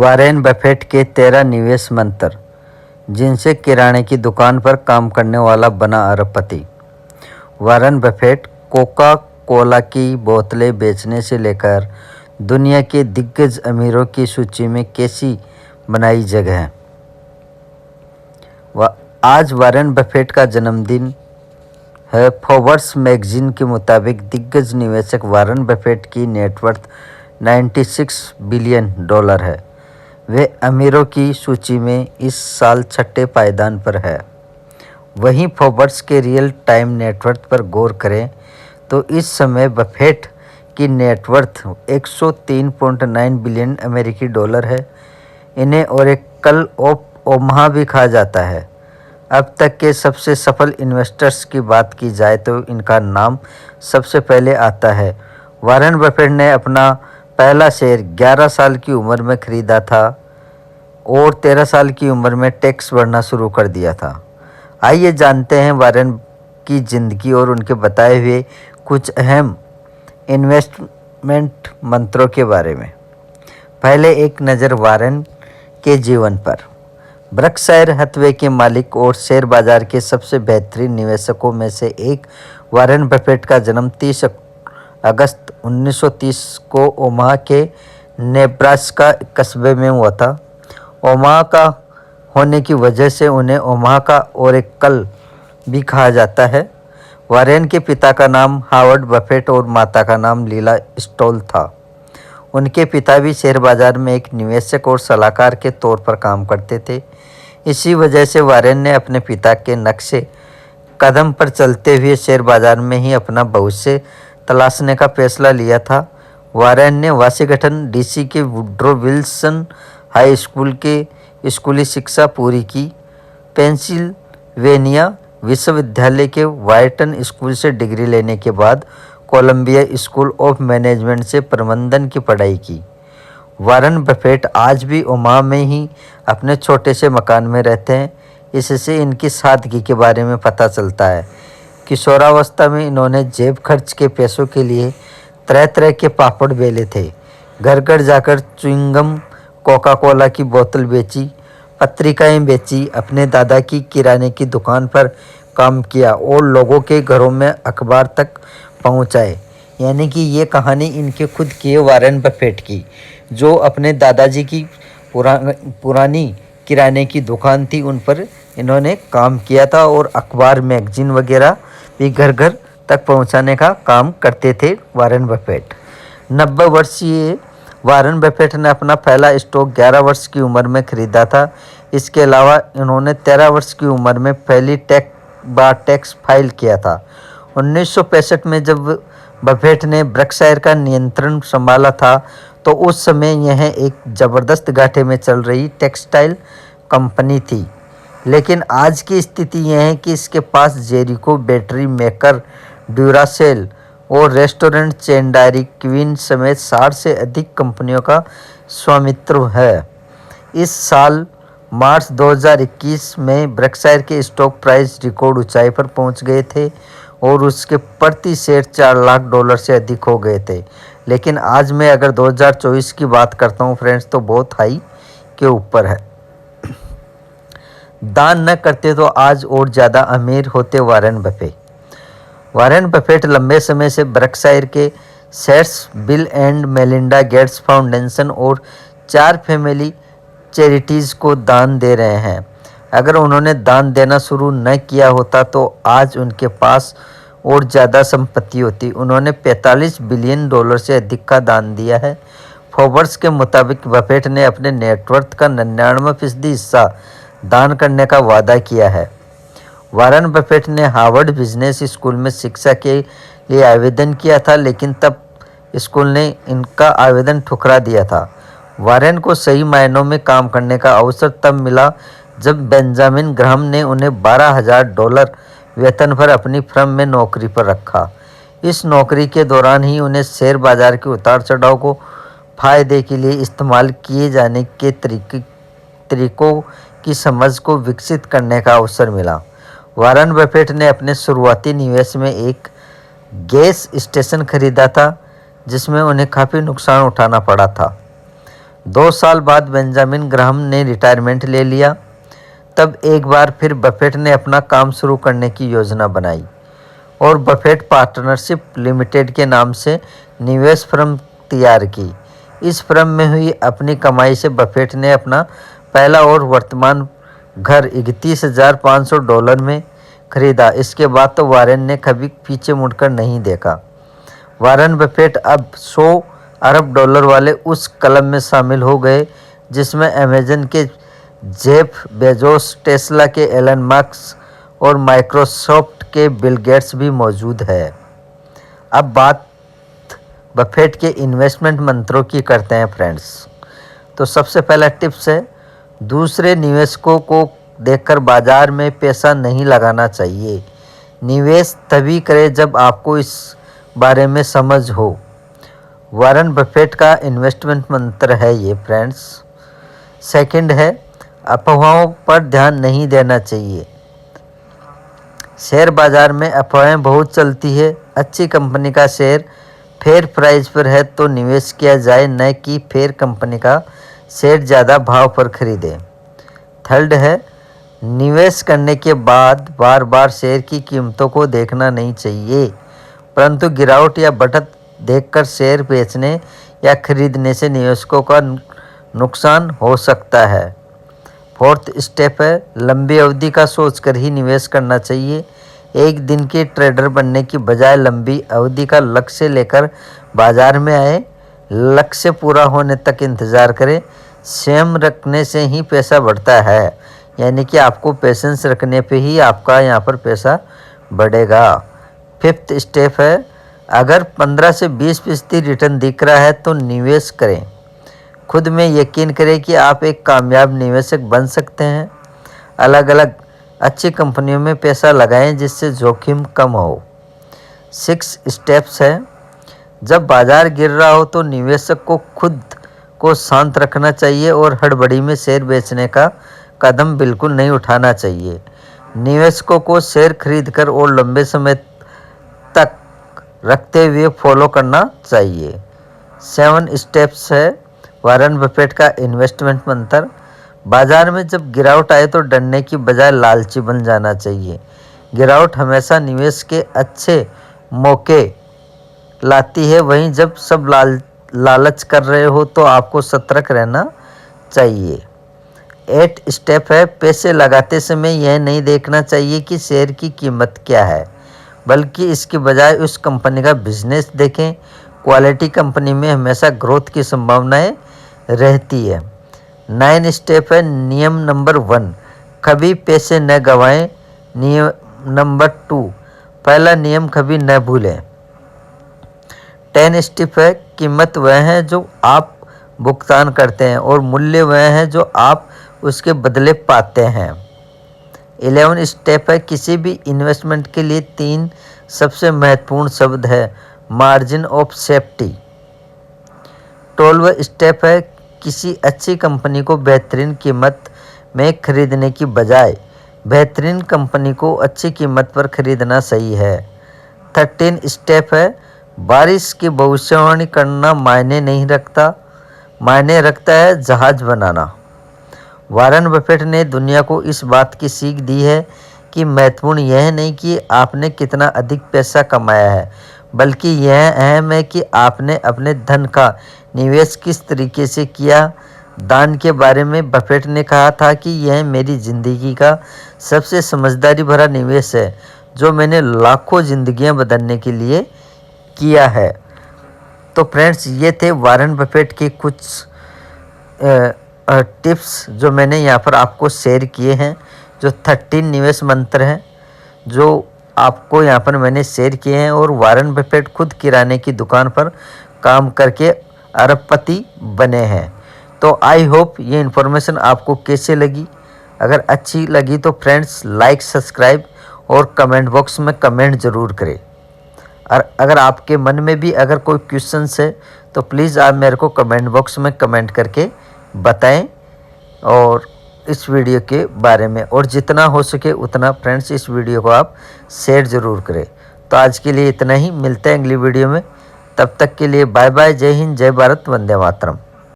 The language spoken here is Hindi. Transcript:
वॉरेन बफेट के 13 निवेश मंत्र, जिनसे किराने की दुकान पर काम करने वाला बना अरबपति। वॉरेन बफेट कोका कोला की बोतलें बेचने से लेकर दुनिया के दिग्गज अमीरों की सूची में कैसी बनाई जगह है। आज वॉरेन बफेट का जन्मदिन है। फोर्ब्स मैगजीन के मुताबिक दिग्गज निवेशक वॉरेन बफेट की नेटवर्थ $96 बिलियन है। वे अमीरों की सूची में इस साल छठे पायदान पर है। वहीं फोर्ब्स के रियल टाइम नेटवर्थ पर गौर करें तो इस समय बफेट की नेटवर्थ 103.9 बिलियन अमेरिकी डॉलर है। इन्हें ओरेकल ऑफ ओमाहा भी कहा जाता है। अब तक के सबसे सफल इन्वेस्टर्स की बात की जाए तो इनका नाम सबसे पहले आता है। वॉरेन बफेट ने अपना पहला शेयर 11 साल की उम्र में खरीदा था और 13 साल की उम्र में टैक्स भरना शुरू कर दिया था। आइए जानते हैं वॉरेन की ज़िंदगी और उनके बताए हुए कुछ अहम इन्वेस्टमेंट मंत्रों के बारे में। पहले एक नज़र वॉरेन के जीवन पर। बर्कशायर हैथवे के मालिक और शेयर बाजार के सबसे बेहतरीन निवेशकों में से एक वॉरेन बफेट का जन्म 30 अगस्त 1930 को ओमाहा के नेब्रास्का कस्बे में हुआ था। ओमाहा का होने की वजह से उन्हें ओमाहा का ओरेकल भी कहा जाता है। वॉरेन के पिता का नाम हावर्ड बफेट और माता का नाम लीला स्टॉल था। उनके पिता भी शेयर बाजार में एक निवेशक और सलाहकार के तौर पर काम करते थे। इसी वजह से वॉरेन ने अपने पिता के नक्शे कदम पर चलते हुए शेयर बाजार में ही अपना भविष्य तलाशने का फैसला लिया था। वॉरेन ने वाशिंगटन डीसी के वुड्रो विल्सन हाई स्कूल के स्कूली शिक्षा पूरी की। पेंसिल्वेनिया विश्वविद्यालय के वायटन स्कूल से डिग्री लेने के बाद कोलंबिया स्कूल ऑफ मैनेजमेंट से प्रबंधन की पढ़ाई की। वॉरेन बफेट आज भी ओमाहा में ही अपने छोटे से मकान में रहते हैं। इससे इनकी सादगी के बारे में पता चलता है। किशोरावस्था में इन्होंने जेब खर्च के पैसों के लिए तरह तरह के पापड़ बेले थे। घर घर जाकर च्युइंगम, कोका कोला की बोतल बेची, पत्रिकाएं बेची, अपने दादा की किराने की दुकान पर काम किया और लोगों के घरों में अखबार तक पहुंचाए। यानी कि ये कहानी इनके खुद की वॉरेन बफेट की, जो अपने दादाजी की पुरानी किराने की दुकान थी, उन पर इन्होंने काम किया था और अखबार मैगजीन वगैरह भी घर घर तक पहुंचाने का काम करते थे वॉरेन बफेट। 90 वर्षीय वॉरेन बफेट ने अपना पहला स्टॉक 11 वर्ष की उम्र में खरीदा था। इसके अलावा इन्होंने 13 वर्ष की उम्र में पहली टैक्स फाइल किया था। 1965 में जब बफेट ने बर्कशायर का नियंत्रण संभाला था तो उस समय यह एक ज़बरदस्त घाटे में चल रही टेक्सटाइल कंपनी थी। लेकिन आज की स्थिति यह है कि इसके पास जेरिको बैटरी मेकर, ड्यूरासेल और रेस्टोरेंट चेन डायरी क्वीन समेत 60 से अधिक कंपनियों का स्वामित्व है। इस साल मार्च 2021 में बर्कशायर के स्टॉक प्राइस रिकॉर्ड ऊंचाई पर पहुंच गए थे और उसके प्रति शेयर $4 लाख से अधिक हो गए थे। लेकिन आज मैं अगर 2024 की बात करता हूं फ्रेंड्स, तो बहुत हाई के ऊपर है। दान न करते तो आज और ज़्यादा अमीर होते वॉरेन बफेट। वॉरेन बफेट लंबे समय से बर्कशायर के sets, bill and Melinda Gates foundation और 4 फैमिली चैरिटीज़ को दान दे रहे हैं। अगर उन्होंने दान देना शुरू न किया होता तो आज उनके पास और ज़्यादा संपत्ति होती। उन्होंने $45 बिलियन से अधिक का दान दिया है। फोर्ब्स के मुताबिक बफेट ने अपने नेटवर्थ का 99% हिस्सा दान करने का वादा किया है। वॉरेन बफेट ने हार्वर्ड बिजनेस स्कूल में शिक्षा के लिए आवेदन किया था, लेकिन तब स्कूल ने इनका आवेदन ठुकरा दिया था। वॉरेन को सही मायनों में काम करने का अवसर तब मिला जब बेंजामिन ग्राहम ने उन्हें $12,000 वेतन पर अपनी फर्म में नौकरी पर रखा। इस नौकरी के दौरान ही उन्हें शेयर बाजार के उतार चढ़ाव को फायदे के लिए इस्तेमाल किए जाने के तरीकों की समझ को विकसित करने का अवसर मिला। वॉरेन बफेट ने अपने शुरुआती निवेश में एक गैस स्टेशन खरीदा था, जिसमें उन्हें काफ़ी नुकसान उठाना पड़ा था। 2 साल बाद बेंजामिन ग्राहम ने रिटायरमेंट ले लिया। तब एक बार फिर बफेट ने अपना काम शुरू करने की योजना बनाई और बफेट पार्टनरशिप लिमिटेड के नाम से निवेश फर्म तैयार की। इस फर्म में हुई अपनी कमाई से बफेट ने अपना पहला और वर्तमान घर $31,500 में खरीदा। इसके बाद तो वारेन ने कभी पीछे मुड़कर नहीं देखा। वारेन बफेट अब $100 अरब वाले उस क्लब में शामिल हो गए जिसमें अमेजन के जेफ बेजोस, टेस्ला के एलन मस्क और माइक्रोसॉफ्ट के बिल गेट्स भी मौजूद है। अब बात बफेट के इन्वेस्टमेंट मंत्रों की करते हैं फ्रेंड्स। तो सबसे पहला टिप्स है, दूसरे निवेशकों को देखकर बाजार में पैसा नहीं लगाना चाहिए। निवेश तभी करें जब आपको इस बारे में समझ हो। वारेन बफेट का इन्वेस्टमेंट मंत्र है ये फ्रेंड्स। सेकंड है, अफवाहों पर ध्यान नहीं देना चाहिए। शेयर बाजार में अफवाहें बहुत चलती है। अच्छी कंपनी का शेयर फेयर प्राइस पर है तो निवेश किया जाए, न कि फेयर कंपनी का शेयर ज़्यादा भाव पर खरीदें। थर्ड है, निवेश करने के बाद बार बार शेयर की कीमतों को देखना नहीं चाहिए, परंतु गिरावट या बढ़त देखकर शेयर बेचने या खरीदने से निवेशकों का नुकसान हो सकता है। फोर्थ स्टेप है, लंबी अवधि का सोचकर ही निवेश करना चाहिए। एक दिन के ट्रेडर बनने की बजाय लंबी अवधि का लक्ष्य लेकर बाजार में आए। लक्ष्य पूरा होने तक इंतज़ार करें। संयम रखने से ही पैसा बढ़ता है, यानी कि आपको पेशेंस रखने पे ही आपका यहाँ पर पैसा बढ़ेगा। फिफ्थ स्टेप है, अगर 15 से 20% रिटर्न दिख रहा है तो निवेश करें। खुद में यकीन करें कि आप एक कामयाब निवेशक बन सकते हैं। अलग अलग अच्छी कंपनियों में पैसा लगाएं जिससे जोखिम कम हो। 6 स्टेप्स है, जब बाजार गिर रहा हो तो निवेशक को खुद को शांत रखना चाहिए और हड़बड़ी में शेयर बेचने का कदम बिल्कुल नहीं उठाना चाहिए। निवेशकों को शेयर खरीदकर और लंबे समय तक रखते हुए फॉलो करना चाहिए। 7 स्टेप्स है, वारेन बफेट का इन्वेस्टमेंट मंत्र। बाजार में जब गिरावट आए तो डरने की बजाय लालची बन जाना चाहिए। गिरावट हमेशा निवेश के अच्छे मौके लाती है, वहीं जब सब लालच कर रहे हो तो आपको सतर्क रहना चाहिए। 8 स्टेप है, पैसे लगाते समय यह नहीं देखना चाहिए कि शेयर की कीमत क्या है, बल्कि इसके बजाय उस कंपनी का बिजनेस देखें। क्वालिटी कंपनी में हमेशा ग्रोथ की संभावनाएं रहती है। 9 स्टेप है, नियम नंबर 1, कभी पैसे न गंवाएं। नियम नंबर 2, पहला नियम कभी न भूलें। 10 स्टेप है, कीमत वह है जो आप भुगतान करते हैं और मूल्य वह है जो आप उसके बदले पाते हैं। 11 स्टेप है, किसी भी इन्वेस्टमेंट के लिए 3 सबसे महत्वपूर्ण शब्द है, मार्जिन ऑफ सेफ्टी। 12 स्टेप है, किसी अच्छी कंपनी को बेहतरीन कीमत में खरीदने की बजाय बेहतरीन कंपनी को अच्छी कीमत पर खरीदना सही है। 13 स्टेप है, बारिश की भविष्यवाणी करना मायने नहीं रखता, मायने रखता है जहाज बनाना। वारेन बफेट ने दुनिया को इस बात की सीख दी है कि महत्वपूर्ण यह नहीं कि आपने कितना अधिक पैसा कमाया है, बल्कि यह अहम है कि आपने अपने धन का निवेश किस तरीके से किया। दान के बारे में बफेट ने कहा था कि यह मेरी ज़िंदगी का सबसे समझदारी भरा निवेश है जो मैंने लाखों ज़िंदगियां बदलने के लिए किया है। तो फ्रेंड्स, ये थे वारेन बफेट के कुछ टिप्स जो मैंने यहाँ पर आपको शेयर किए हैं, जो 13 निवेश मंत्र हैं जो आपको यहाँ पर मैंने शेयर किए हैं। और वारेन बफेट खुद किराने की दुकान पर काम करके अरबपति बने हैं। तो आई होप ये इन्फॉर्मेशन आपको कैसे लगी। अगर अच्छी लगी तो फ्रेंड्स लाइक, सब्सक्राइब और कमेंट बॉक्स में कमेंट ज़रूर करें। और अगर आपके मन में भी अगर कोई क्वेश्चंस है तो प्लीज़ आप मेरे को कमेंट बॉक्स में कमेंट करके बताएं और इस वीडियो के बारे में, और जितना हो सके उतना फ्रेंड्स इस वीडियो को आप शेयर ज़रूर करें। तो आज के लिए इतना ही, मिलते हैं अगली वीडियो में। तब तक के लिए बाय बाय, जय हिंद, जय भारत, वंदे मातरम।